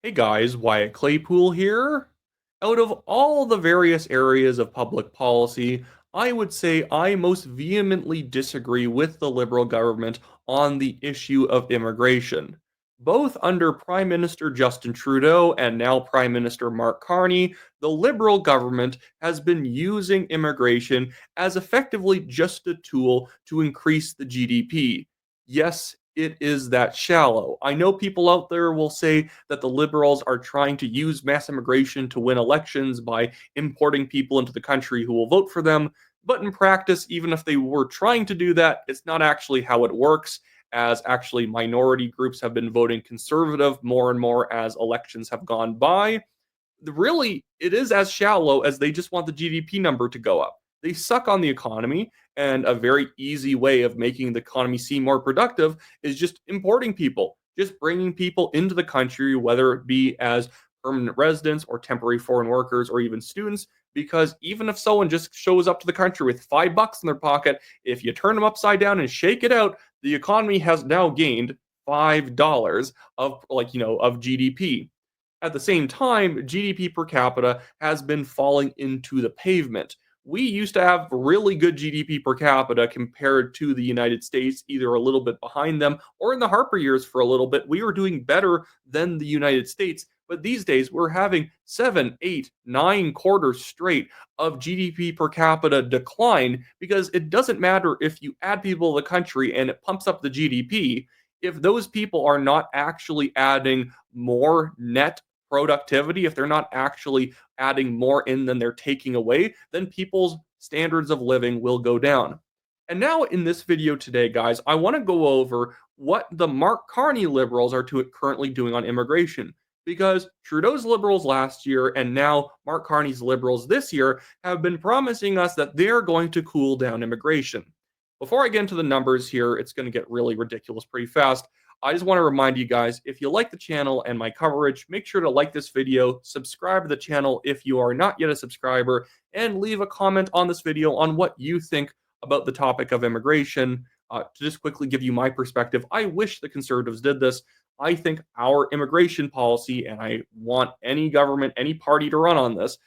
Hey guys, Wyatt Claypool here. Out of all the various areas of public policy, I would say I most vehemently disagree with the Liberal government on the issue of immigration. Both under Prime Minister Justin Trudeau and now Prime Minister Mark Carney, the Liberal government has been using immigration as effectively just a tool to increase the GDP. Yes, it is that shallow. I know people out there will say that the liberals are trying to use mass immigration to win elections by importing people into the country who will vote for them. But in practice, even if they were trying to do that, it's not actually how it works, as actually minority groups have been voting conservative more and more as elections have gone by. Really, it is as shallow as they just want the GDP number to go up. They suck on the economy, and a very easy way of making the economy seem more productive is just importing people, just bringing people into the country, whether it be as permanent residents or temporary foreign workers or even students. Because even if someone just shows up to the country with $5 in their pocket, if you turn them upside down and shake it out, the economy has now gained $5 of GDP. At the same time, GDP per capita has been falling into the pavement. We used to have really good GDP per capita compared to the United States, either a little bit behind them or in the Harper years for a little bit. We were doing better than the United States. But these days, we're having 7, 8, 9 quarters straight of GDP per capita decline because it doesn't matter if you add people to the country and it pumps up the GDP. If those people are not actually adding more net productivity, if they're not actually adding more in than they're taking away, then people's standards of living will go down. And now, in this video today, guys, I want to go over what the Mark Carney liberals are currently doing on immigration. Because Trudeau's liberals last year and now Mark Carney's liberals this year have been promising us that they're going to cool down immigration. Before I get into the numbers here, it's going to get really ridiculous pretty fast. I just want to remind you guys, if you like the channel and my coverage, make sure to like this video, subscribe to the channel if you are not yet a subscriber, and leave a comment on this video on what you think about the topic of immigration. To just quickly give you my perspective, I wish the conservatives did this. I think our immigration policy, and I want any government, any party to run on this,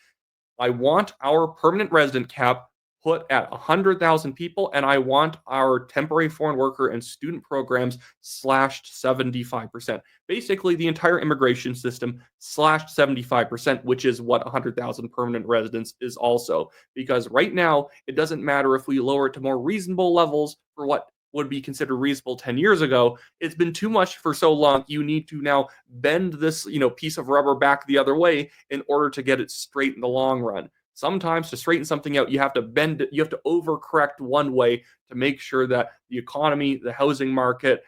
I want our permanent resident cap put at 100,000 people, and I want our temporary foreign worker and student programs slashed 75%. Basically, the entire immigration system slashed 75%, which is what 100,000 permanent residents is also. Because right now, it doesn't matter if we lower it to more reasonable levels for what would be considered reasonable 10 years ago. It's been too much for so long. You need to now bend this, piece of rubber back the other way in order to get it straight in the long run. Sometimes to straighten something out, you have to bend it, you have to overcorrect one way to make sure that the economy, the housing market,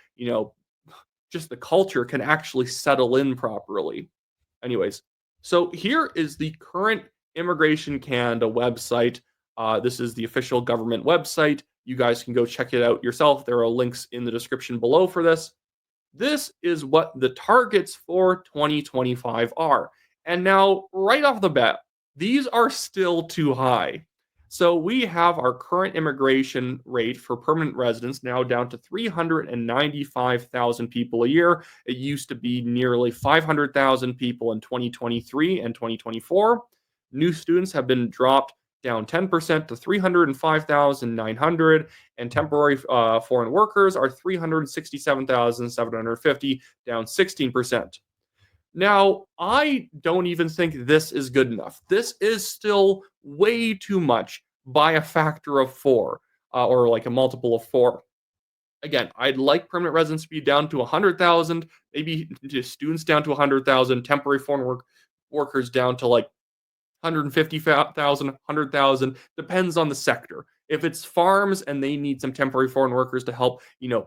just the culture can actually settle in properly. Anyways, so here is the current Immigration Canada website. This is the official government website. You guys can go check it out yourself. There are links in the description below for this. This is what the targets for 2025 are. And now, right off the bat, these are still too high. So we have our current immigration rate for permanent residents now down to 395,000 people a year. It used to be nearly 500,000 people in 2023 and 2024. New students have been dropped down 10% to 305,900, and temporary foreign workers are 367,750, down 16%. Now, I don't even think this is good enough. This is still way too much by a factor of four, or like a multiple of four. Again, I'd like permanent residents to be down to 100,000, maybe just students down to 100,000, temporary foreign workers down to like 150,000, 100,000, depends on the sector. If it's farms and they need some temporary foreign workers to help,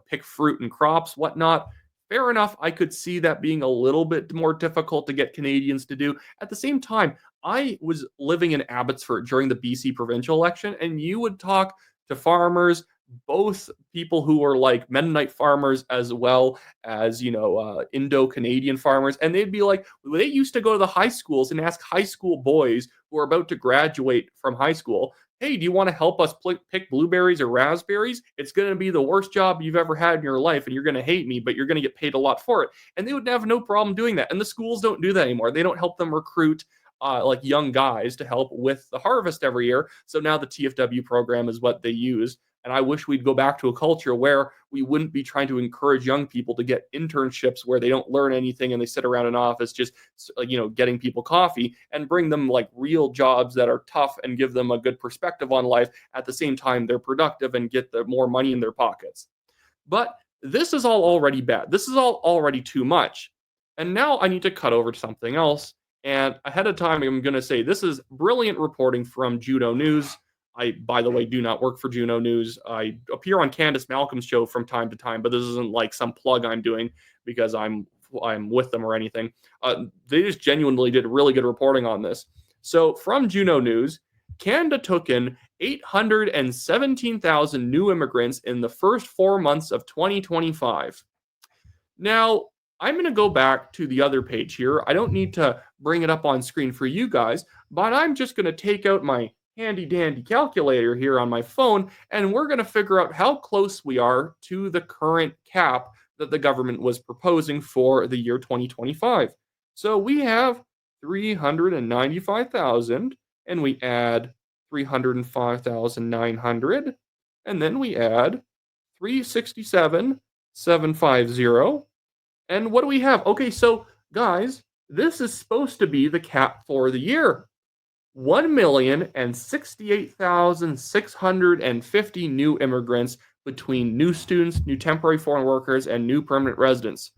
pick fruit and crops, whatnot, fair enough. I could see that being a little bit more difficult to get Canadians to do. At the same time, I was living in Abbotsford during the BC provincial election, and you would talk to farmers, both people who were like Mennonite farmers as well as, Indo-Canadian farmers. And they'd be like, they used to go to the high schools and ask high school boys who are about to graduate from high school, hey, do you want to help us pick blueberries or raspberries? It's going to be the worst job you've ever had in your life, and you're going to hate me, but you're going to get paid a lot for it. And they would have no problem doing that. And the schools don't do that anymore. They don't help them recruit like young guys to help with the harvest every year. So now the TFW program is what they use. And I wish we'd go back to a culture where we wouldn't be trying to encourage young people to get internships where they don't learn anything and they sit around an office just, getting people coffee, and bring them like real jobs that are tough and give them a good perspective on life. At the same time, they're productive and get the more money in their pockets. But this is all already bad. This is all already too much. And now I need to cut over to something else. And ahead of time, I'm going to say this is brilliant reporting from Juno News. I, by the way, do not work for Juno News. I appear on Candace Malcolm's show from time to time, but this isn't like some plug I'm doing because I'm with them or anything. They just genuinely did really good reporting on this. So from Juno News, Canada took in 817,000 new immigrants in the first 4 months of 2025. Now, I'm going to go back to the other page here. I don't need to bring it up on screen for you guys, but I'm just going to take out my handy dandy calculator here on my phone, and we're going to figure out how close we are to the current cap that the government was proposing for the year 2025. So we have 395,000, and we add 305,900, and then we add 367,750. And what do we have? Okay, so guys, this is supposed to be the cap for the year. 1,068,650 new immigrants between new students, new temporary foreign workers, and new permanent residents.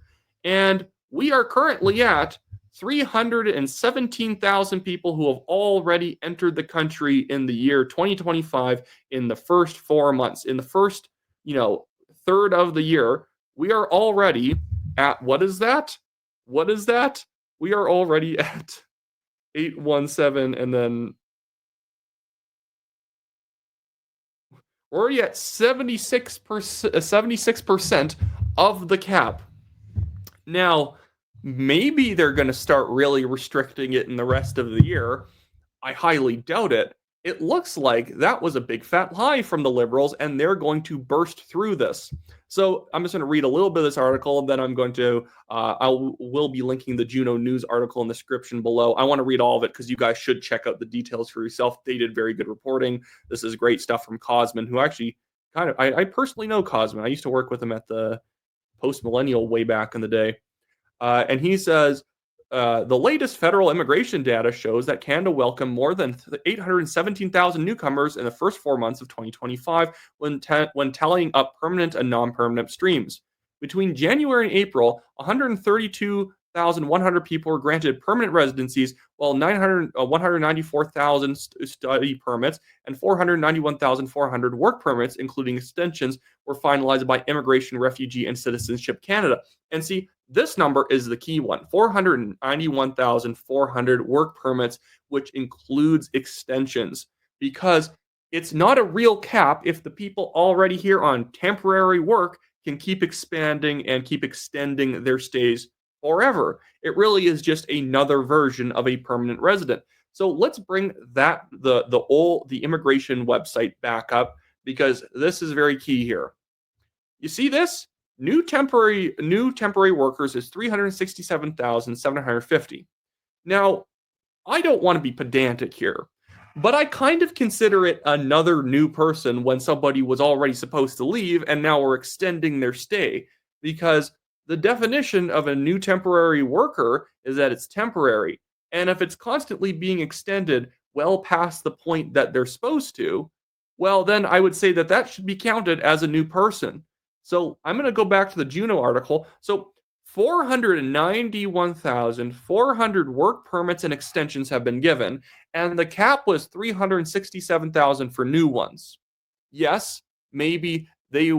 And we are currently at 317,000 people who have already entered the country in the year 2025 in the first 4 months. In the first, third of the year, we are already at, what is that? What is that? We are already at 817, and then we're already at 76% of the cap. Now, maybe they're going to start really restricting it in the rest of the year. I highly doubt it. It looks like that was a big fat lie from the Liberals, and they're going to burst through this. So I'm just going to read a little bit of this article, and then I'm going to, will be linking the Juno News article in the description below. I want to read all of it because you guys should check out the details for yourself. They did very good reporting. This is great stuff from Cosman, who actually I personally know Cosman. I used to work with him at the Post Millennial way back in the day. And he says, the latest federal immigration data shows that Canada welcomed more than 817,000 newcomers in the first 4 months of 2025 when tallying up permanent and non-permanent streams. Between January and April, 132,100 people were granted permanent residencies, while 194,000 study permits and 491,400 work permits, including extensions, were finalized by Immigration, Refugee, and Citizenship Canada. And see, this number is the key one, 491,400 work permits, which includes extensions, because it's not a real cap if the people already here on temporary work can keep expanding and keep extending their stays forever. It really is just another version of a permanent resident. So let's bring that the immigration website back up, because this is very key here. You see this? New temporary workers is 367,750. Now, I don't want to be pedantic here, but I kind of consider it another new person when somebody was already supposed to leave and now we're extending their stay, because the definition of a new temporary worker is that it's temporary. And if it's constantly being extended well past the point that they're supposed to, well, then I would say that that should be counted as a new person. So I'm going to go back to the Juno article. So 491,400 work permits and extensions have been given, and the cap was 367,000 for new ones. Yes, maybe they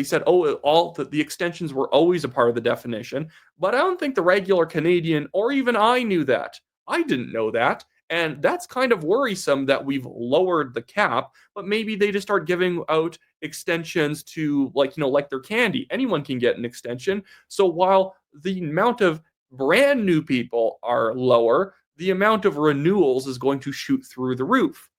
said, all the extensions were always a part of the definition, but I don't think the regular Canadian or even I knew that. I didn't know that. And that's kind of worrisome that we've lowered the cap, but maybe they just start giving out extensions to, like, like their candy. Anyone can get an extension. So while the amount of brand new people are lower, the amount of renewals is going to shoot through the roof.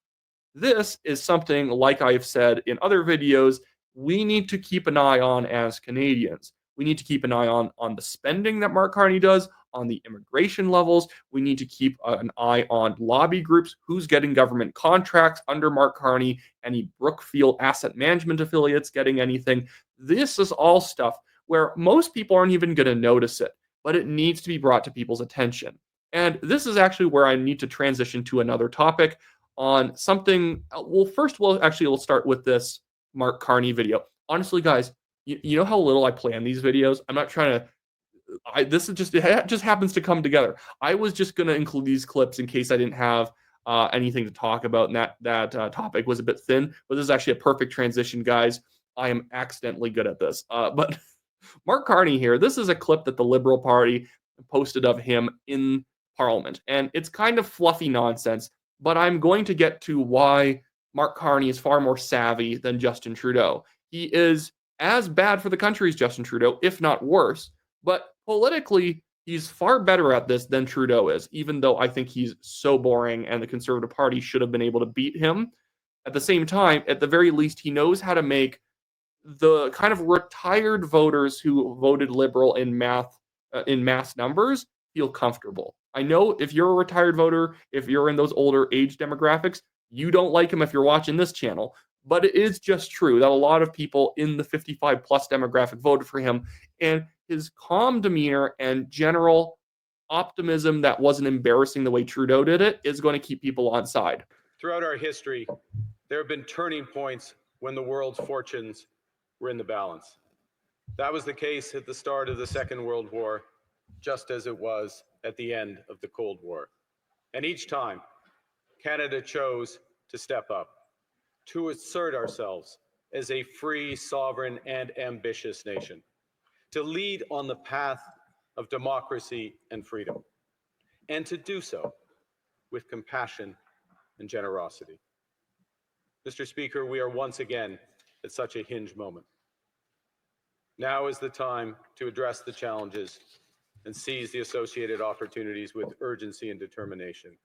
This is something, like I've said in other videos, we need to keep an eye on as Canadians. We need to keep an eye on the spending that Mark Carney does, on the immigration levels. We need to keep an eye on lobby groups, who's getting government contracts under Mark Carney, any Brookfield asset management affiliates getting anything. This is all stuff where most people aren't even going to notice it, but it needs to be brought to people's attention. And this is actually where I need to transition to another topic on something. Well, first, we'll start with this Mark Carney video. Honestly, guys, you know how little I plan these videos? I'm not trying to. It just happens to come together. I was just going to include these clips in case I didn't have anything to talk about, and that topic was a bit thin. But this is actually a perfect transition, guys. I am accidentally good at this. But Mark Carney here. This is a clip that the Liberal Party posted of him in Parliament, and it's kind of fluffy nonsense. But I'm going to get to why Mark Carney is far more savvy than Justin Trudeau. He is as bad for the country as Justin Trudeau, if not worse. But politically, he's far better at this than Trudeau is, even though I think he's so boring and the Conservative Party should have been able to beat him. At the same time, at the very least, he knows how to make the kind of retired voters who voted Liberal in mass numbers feel comfortable. I know if you're a retired voter, if you're in those older age demographics, you don't like him if you're watching this channel. But it is just true that a lot of people in the 55 plus demographic voted for him, and his calm demeanor and general optimism that wasn't embarrassing the way Trudeau did it is going to keep people on side. Throughout our history, there have been turning points when the world's fortunes were in the balance. That was the case at the start of the Second World War, just as it was at the end of the Cold War. And each time, Canada chose to step up, to assert ourselves as a free, sovereign, and ambitious nation, to lead on the path of democracy and freedom, and to do so with compassion and generosity. Mr. Speaker, we are once again at such a hinge moment. Now is the time to address the challenges and seize the associated opportunities with urgency and determination.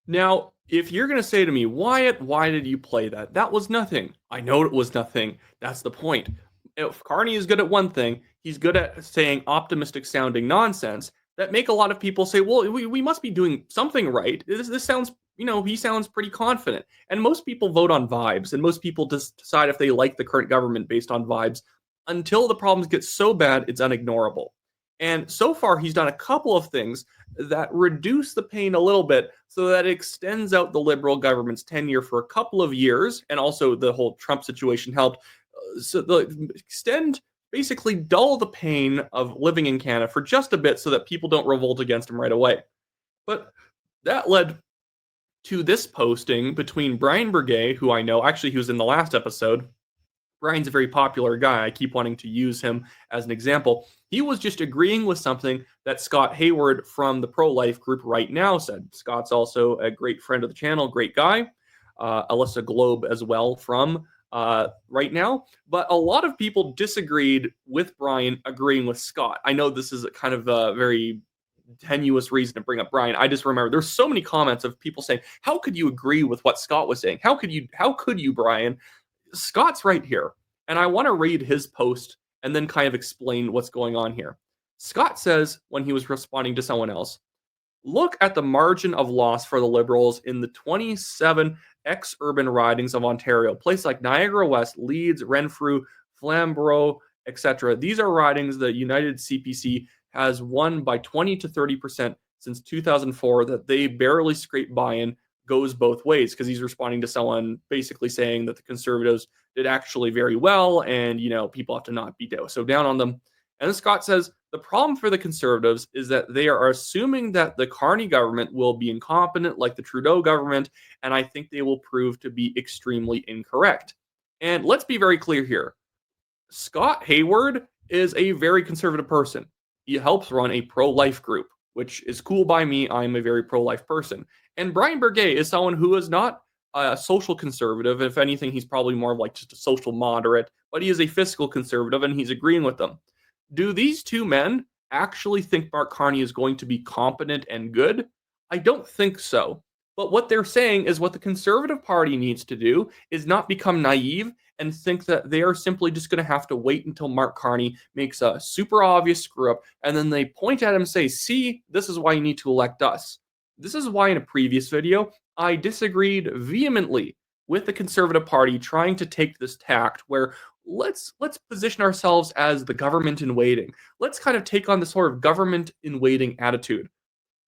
Now, if you're going to say to me, Wyatt, why did you play that? That was nothing. I know it was nothing. That's the point. If Carney is good at one thing, he's good at saying optimistic sounding nonsense that make a lot of people say, well, we must be doing something right. This sounds, he sounds pretty confident. And most people vote on vibes, and most people just decide if they like the current government based on vibes until the problems get so bad it's unignorable. And so far, he's done a couple of things that reduce the pain a little bit so that it extends out the Liberal government's tenure for a couple of years. And also the whole Trump situation helped. So basically dull the pain of living in Canada for just a bit so that people don't revolt against him right away. But that led to this posting between Brian Burgay, who I know, actually he was in the last episode. Brian's a very popular guy. I keep wanting to use him as an example. He was just agreeing with something that Scott Hayward from the pro-life group Right Now said. Scott's also a great friend of the channel, great guy. Alyssa Globe as well from Right Now. But a lot of people disagreed with Brian agreeing with Scott. I know this is a kind of a very tenuous reason to bring up Brian. I just remember there's so many comments of people saying, how could you agree with what Scott was saying? How could you, Brian? Scott's right here, and I want to read his post and then kind of explain what's going on here. Scott says, when he was responding to someone else, look at the margin of loss for the Liberals in the 27 ex-urban ridings of Ontario, places like Niagara West, Leeds, Renfrew, Flamborough, etc. These are ridings the United CPC has won by 20 to 30% since 2004 that they barely scrape by in. Goes both ways, because he's responding to someone basically saying that the Conservatives did actually very well, and people have to not be so down on them. And Scott says the problem for the Conservatives is that they are assuming that the Carney government will be incompetent like the Trudeau government, and I think they will prove to be extremely incorrect. And let's be very clear here. Scott Hayward is a very conservative person. He helps run a pro-life group, which is cool by me. I'm a very pro-life person. And Brian Berget is someone who is not a social conservative. If anything, he's probably more of like just a social moderate, but he is a fiscal conservative and he's agreeing with them. Do these two men actually think Mark Carney is going to be competent and good? I don't think so. But what they're saying is what the Conservative Party needs to do is not become naive and think that they are simply just going to have to wait until Mark Carney makes a super obvious screw up and then they point at him and say, see, this is why you need to elect us. This is why in a previous video I disagreed vehemently with the Conservative Party trying to take this tact where let's position ourselves as the government in waiting. Let's kind of take on the sort of government in waiting attitude.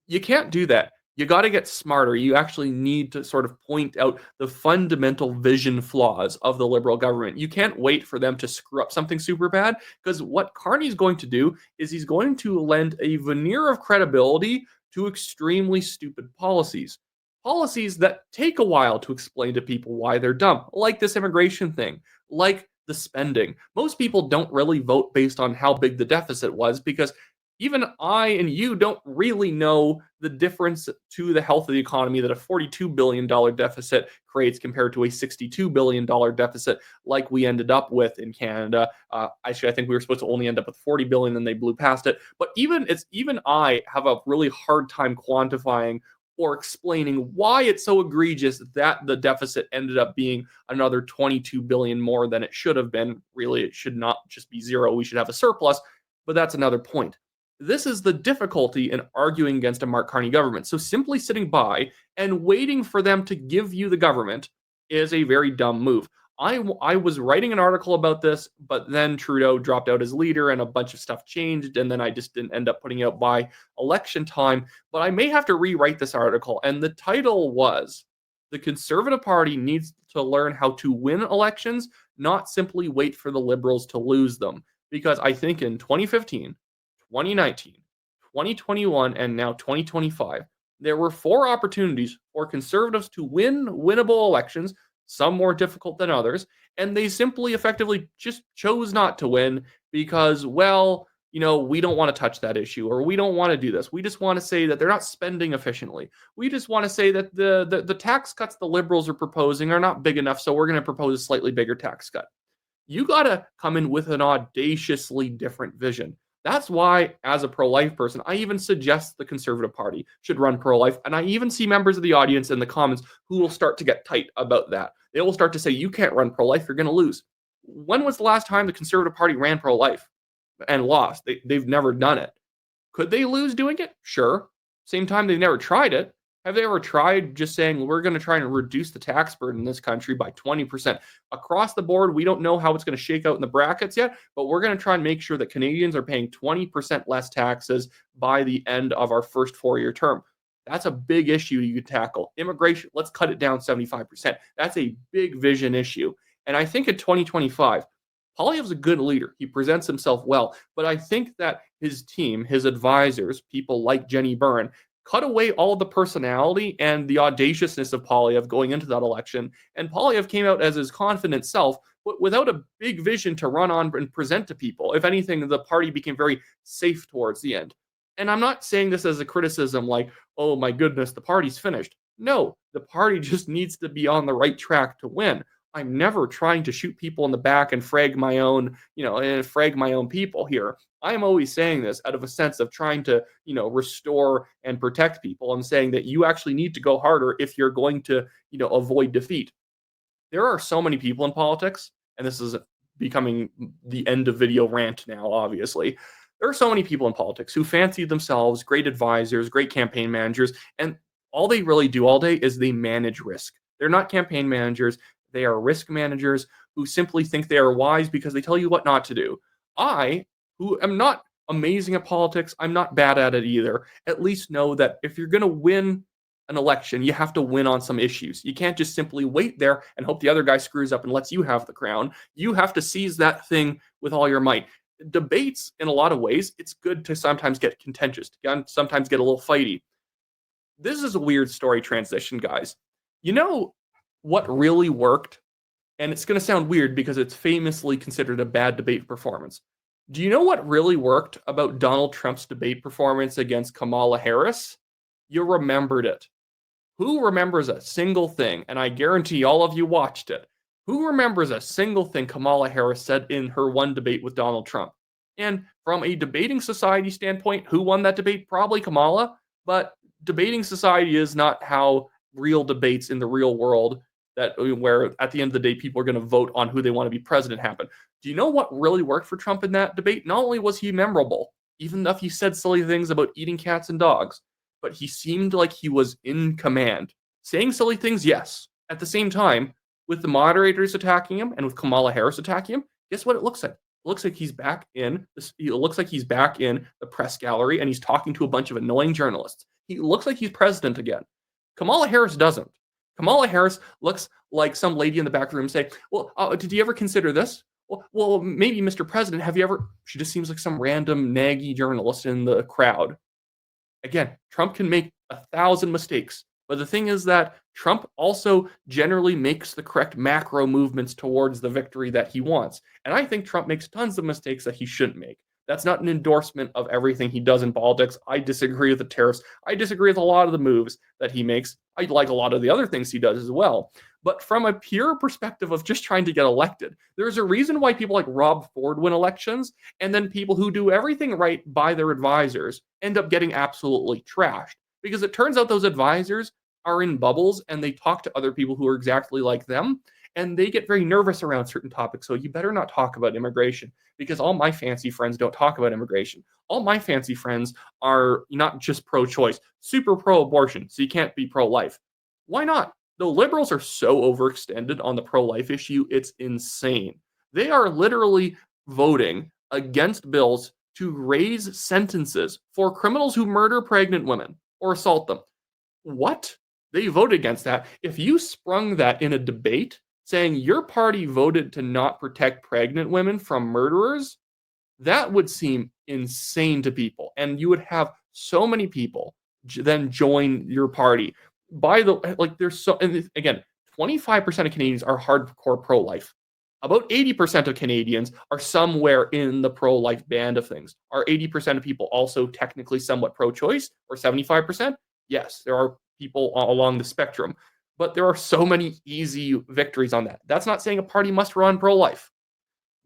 You can't do that. You got to get smarter. You actually need to sort of point out the fundamental vision flaws of the Liberal government. You can't wait for them to screw up something super bad because what Carney's going to do is he's going to lend a veneer of credibility to extremely stupid policies. Policies that take a while to explain to people why they're dumb, like this immigration thing, like the spending. Most people don't really vote based on how big the deficit was because even I and you don't really know the difference to the health of the economy that a $42 billion deficit creates compared to a $62 billion deficit like we ended up with in Canada. Actually, I think we were supposed to only end up with 40 billion and they blew past it. But even I have a really hard time quantifying or explaining why it's so egregious that the deficit ended up being another 22 billion more than it should have been. Really, it should not just be zero. We should have a surplus, but that's another point. This is the difficulty in arguing against a Mark Carney government. So simply sitting by and waiting for them to give you the government is a very dumb move. I was writing an article about this, but then Trudeau dropped out as leader and a bunch of stuff changed, and then I just didn't end up putting it out by election time. But I may have to rewrite this article, and the title was "The Conservative Party Needs to Learn How to Win Elections, Not Simply Wait for the Liberals to Lose Them." Because I think in 2015, 2019, 2021, and now 2025, there were 4 opportunities for conservatives to win winnable elections, some more difficult than others, and they simply effectively just chose not to win because, well, we don't want to touch that issue or we don't want to do this. We just want to say that they're not spending efficiently. We just want to say that the tax cuts the Liberals are proposing are not big enough, so we're going to propose a slightly bigger tax cut. You got to come in with an audaciously different vision. That's why, as a pro-life person, I even suggest the Conservative Party should run pro-life. And I even see members of the audience in the comments who will start to get tight about that. They will start to say, you can't run pro-life, you're going to lose. When was the last time the Conservative Party ran pro-life and lost? They've never done it. Could they lose doing it? Sure. Same time, they've never tried it. Have they ever tried just saying, we're going to try and reduce the tax burden in this country by 20%? Across the board, we don't know how it's going to shake out in the brackets yet, but we're going to try and make sure that Canadians are paying 20% less taxes by the end of our first 4-year term. That's a big issue you could tackle. Immigration, let's cut it down 75%. That's a big vision issue. And I think in 2025, Poilievre's a good leader. He presents himself well. But I think that his team, his advisors, people like Jenny Byrne, cut away all the personality and the audaciousness of Poilievre going into that election. And Poilievre came out as his confident self, but without a big vision to run on and present to people. If anything, the party became very safe towards the end. And I'm not saying this as a criticism like, oh my goodness, the party's finished. No, the party just needs to be on the right track to win. I'm never trying to shoot people in the back and frag my own people here. I'm always saying this out of a sense of trying to, restore and protect people. I'm saying that you actually need to go harder if you're going to, avoid defeat. There are so many people in politics, and this is becoming the end of video rant now, obviously. There are so many people in politics who fancy themselves great advisors, great campaign managers, and all they really do all day is they manage risk. They're not campaign managers. They are risk managers who simply think they are wise because they tell you what not to do. I, who am not amazing at politics, I'm not bad at it either, at least know that if you're going to win an election, you have to win on some issues. You can't just simply wait there and hope the other guy screws up and lets you have the crown. You have to seize that thing with all your might. Debates, in a lot of ways, it's good to sometimes get contentious, to sometimes get a little fighty. This is a weird story transition, guys. You know what really worked? And it's going to sound weird because it's famously considered a bad debate performance. Do you know what really worked about Donald Trump's debate performance against Kamala Harris? You remembered it. Who remembers a single thing, and I guarantee all of you watched it, who remembers a single thing Kamala Harris said in her one debate with Donald Trump? And from a debating society standpoint, who won that debate? Probably Kamala, but debating society is not how real debates in the real world that where at the end of the day people are going to vote on who they want to be president happen. Do you know what really worked for Trump in that debate? Not only was he memorable, even if he said silly things about eating cats and dogs, but he seemed like he was in command. Saying silly things, yes. At the same time, with the moderators attacking him and with Kamala Harris attacking him, guess what it looks like? It looks like he's back in this, it looks like he's back in the press gallery and he's talking to a bunch of annoying journalists. He looks like he's president again. Kamala Harris doesn't. Kamala Harris looks like some lady in the back room saying, well, did you ever consider this? Well, maybe, Mr. President, have you ever? She just seems like some random naggy journalist in the crowd. Again, Trump can make 1,000 mistakes, but the thing is that Trump also generally makes the correct macro movements towards the victory that he wants. And I think Trump makes tons of mistakes that he shouldn't make. That's not an endorsement of everything he does in politics. I disagree with the tariffs. I disagree with a lot of the moves that he makes. I like a lot of the other things he does as well. But from a pure perspective of just trying to get elected, there's a reason why people like Rob Ford win elections, and then people who do everything right by their advisors end up getting absolutely trashed. Because it turns out those advisors are in bubbles and they talk to other people who are exactly like them, and they get very nervous around certain topics. So you better not talk about immigration, because all my fancy friends don't talk about immigration. All my fancy friends are not just pro-choice, super pro-abortion, so you can't be pro-life. Why not? The liberals are so overextended on the pro-life issue, it's insane. They are literally voting against bills to raise sentences for criminals who murder pregnant women or assault them. What? They vote against that. If you sprung that in a debate saying your party voted to not protect pregnant women from murderers, that would seem insane to people. And you would have so many people then join your party. There's so, and again, 25% of Canadians are hardcore pro-life. About 80% of Canadians are somewhere in the pro-life band of things. Are 80% of people also technically somewhat pro-choice, or 75%? Yes, there are people along the spectrum, but there are so many easy victories on that. That's not saying a party must run pro-life,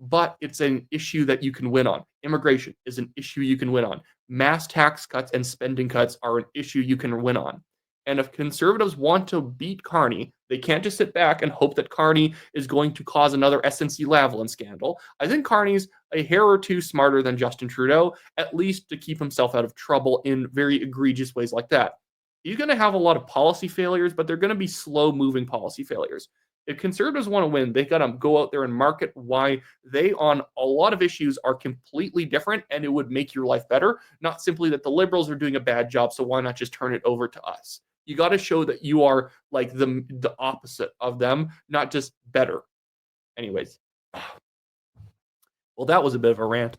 but it's an issue that you can win on. Immigration is an issue you can win on. Mass tax cuts and spending cuts are an issue you can win on. And if conservatives want to beat Carney, they can't just sit back and hope that Carney is going to cause another SNC-Lavalin scandal. I think Carney's a hair or two smarter than Justin Trudeau, at least to keep himself out of trouble in very egregious ways like that. He's going to have a lot of policy failures, but they're going to be slow-moving policy failures. If conservatives want to win, they've got to go out there and market why they, on a lot of issues, are completely different and it would make your life better, not simply that the liberals are doing a bad job, so why not just turn it over to us? You got to show that you are like the opposite of them, not just better. Anyways. Well, that was a bit of a rant.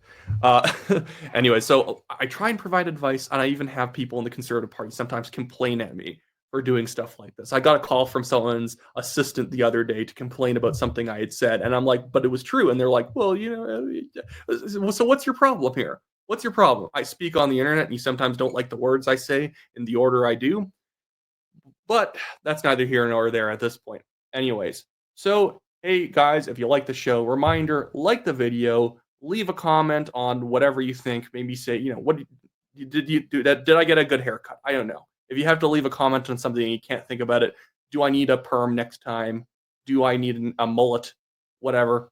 Anyway, so I try and provide advice, and I even have people in the Conservative Party sometimes complain at me for doing stuff like this. I got a call from someone's assistant the other day to complain about something I had said, and I'm like, but it was true. And they're like, well, so what's your problem here? What's your problem? I speak on the internet, and you sometimes don't like the words I say in the order I do. But that's neither here nor there at this point. Anyways, so hey guys, if you like the show, reminder, like the video, leave a comment on whatever you think. Maybe say, what did you do? Did I get a good haircut? I don't know. If you have to leave a comment on something and you can't think about it, do I need a perm next time? Do I need a mullet? Whatever.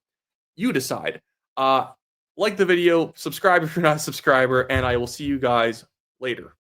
You decide. Like the video, subscribe if you're not a subscriber, and I will see you guys later.